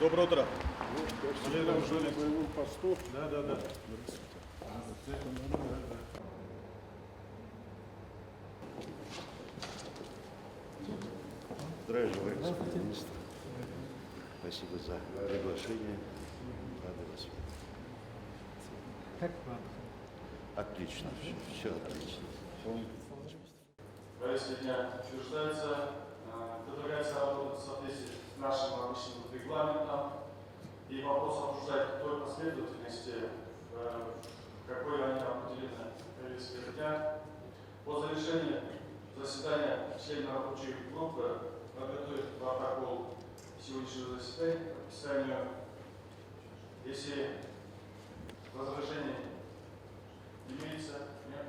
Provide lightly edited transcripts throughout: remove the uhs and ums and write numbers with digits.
Доброе утро. Валерий уже на боевом посту. Да. Здравия желаю, господин министр. Спасибо за приглашение. Рады вас видеть. Как вам? Отлично, все отлично. Повестка дня утверждается, предлагается работать в соответствии с нашим обычным регламентом и вопрос обсуждать в той последовательности, в какой они определены в повестке дня. По завершении заседания члены рабочей группы подготовят протокол сегодняшнего заседания к подписанию. Если возражений имеется, нет?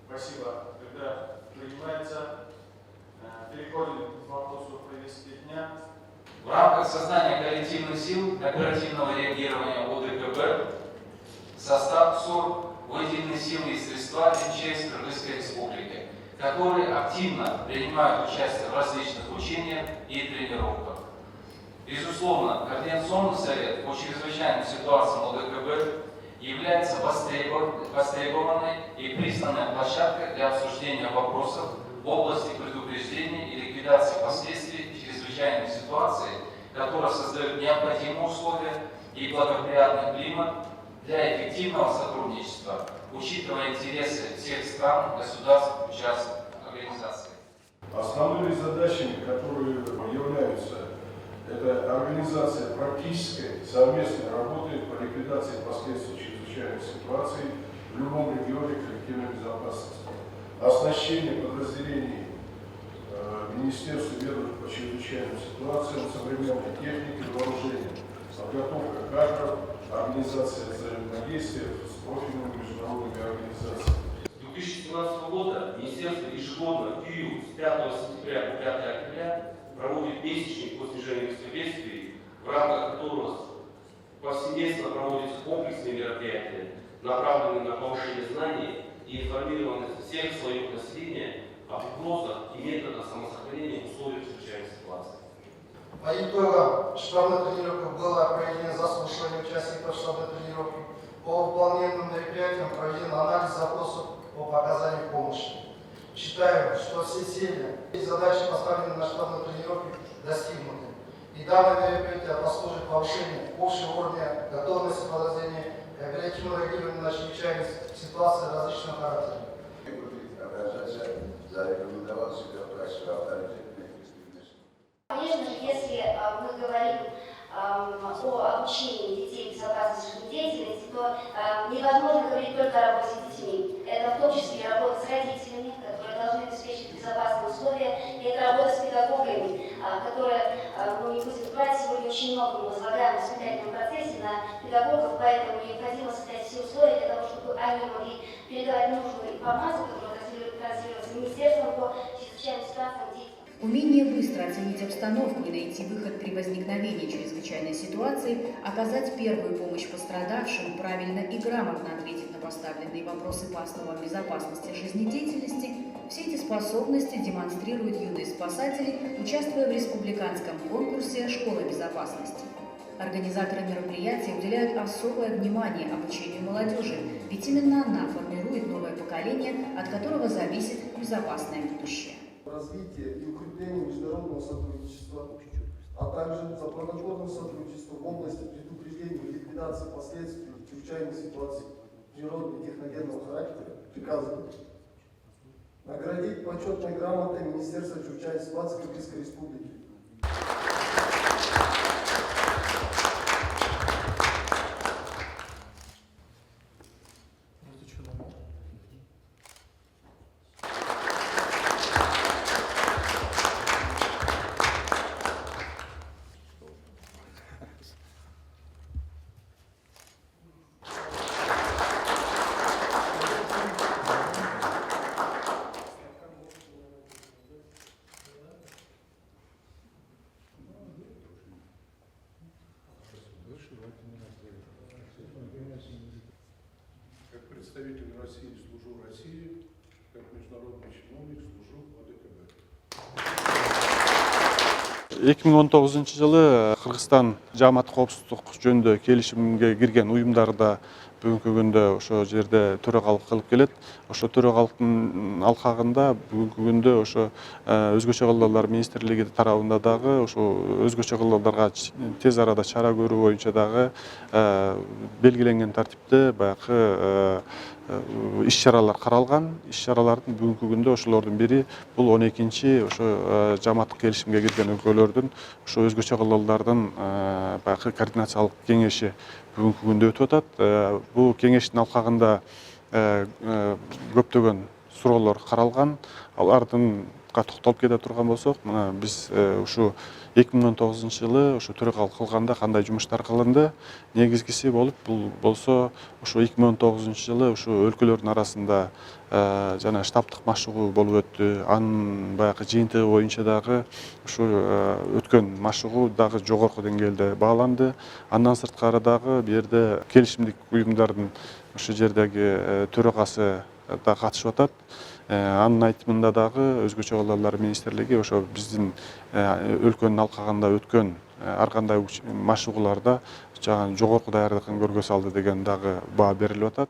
Спасибо. Когда принимается, переходим к вопросу повестки дня. В рамках создания коллективных сил оперативного реагирования ОДКБ в состав СУР выделены силы и средства МЧС Кыргызской Республики, которые активно принимают участие в различных учениях и тренировках. Безусловно, Координационный совет по чрезвычайным ситуациям ОДКБ является востребованной и признанной площадкой для обсуждения вопросов в области предупреждения и ликвидации последствий чрезвычайных ситуаций, которые создают необходимые условия и благоприятный климат для эффективного сотрудничества, учитывая интересы всех стран, государств, участников организации. Основными задачами, которые являются, это организация практической совместной работы по ликвидации последствий чрезвычайных ситуаций в любом регионе коллективной безопасности, оснащение подразделений Министерства ведомств по чрезвычайным ситуациям современной техникой и вооружением, подготовка кадров, организация взаимодействия с профильными международными организациями. С 2017 года Министерство ежегодно в период с 5 сентября по 5 октября проводит месячник по снижению риска бедствий, в рамках которого повсеместно проводятся комплексные мероприятия, направленные на повышение знаний и информированность всех слоев населения о угрозах и методах самосохранения в условиях чрезвычайной ситуации. По итогам штабной тренировки было проведено заслушивание участников штабной тренировки. По выполненным мероприятиям проведен анализ запросов по оказанию помощи. Считаю, что все цели и задачи, поставленные на штабной тренировке, достигнуты. И данное мероприятие послужит повышению общего уровня готовности подразделения и оперативного реагирования на чрезвычайные ситуации различного характера. Конечно, если мы говорим о обучении детей безопасности жизнедеятельности, то невозможно говорить только о работе с детьми. Это в том числе и работа с родителями, которые должны обеспечить безопасные условия, и это работа с педагогами, которая, не будем врать, сегодня очень много мы возлагаем в воспитательном процессе на педагогов, поэтому необходимо создать все условия для того, чтобы они могли передавать нужную информацию, которая транслируется Министерством по чрезвычайным ситуациям детей. Умение быстро оценить обстановку и найти выход при возникновении чрезвычайной ситуации, оказать первую помощь пострадавшим, правильно и грамотно ответить на поставленные вопросы по основам безопасности жизнедеятельности – все эти способности демонстрируют юные спасатели, участвуя в республиканском конкурсе «Школа безопасности». Организаторы мероприятия уделяют особое внимание обучению молодежи, ведь именно она формирует новое поколение, от которого зависит безопасное будущее. Развитие и укрепление международного сотрудничества, а также за плодотворное сотрудничество в области предупреждения и ликвидации последствий чрезвычайных ситуаций природного и техногенного характера приказано наградить почетной грамотой Министерства чрезвычайных ситуаций Кыргызской Республики. Как представитель России служу России, как международный чиновник служу ОДКБ. 2019 жылы Кыргызстан жааматтык коопсуздук жөнүндө келишимге кирген уюмдарда бүгүнкү күндө ошо жерде төрагалык кылып келет. Ошо төрагалыктын алкагында бүгүнкү күндө ошо өзгөчө кылдалар министрлиги тарабында дагы ошо өзгөчө кылдалдарга тез арада чара көрүү боюнча дагы белгиленген тартипте баягы иш-чаралар каралган. Иш-чаралардын бүгүнкү күндө ошолордун бири бул 12-чи ошо жааматтык келишимге кирген өлкөлөрдүн ошо өзгөчө кылдалдардын баягы координациялык кеңеши бүгүнкү күндө өтүп атат. Бул кеңештин алкагында көптөгөн суроолор каралган. Алардынга токтолуп кете турган болсок, мына биз ушу 2019 жылы ошо төрагалык кылганда кандай жумуштар кылынды? Негизгиси болуп, бул болсо ошо 2019 жылы ошо өлкөлөрдүн арасында жана штабтык машыгуу болуп өттү. Анын баягы жыйынтыгы боюнча дагы ушу өткөн машыгуу дагы жогорку деңгээлде бааланды. Андан сырткары дагы бу жерде келишимдик уюмдардын ошол жердеги төрагасы да катышып атат. Анын айтымында дагы өзгөчө кылдалар министрлиги ошо биздин өлкөнүн алкагында өткөн ар кандай машыгууларда жогорку даярдыгын көргө салды деген дагы баа берилип атат.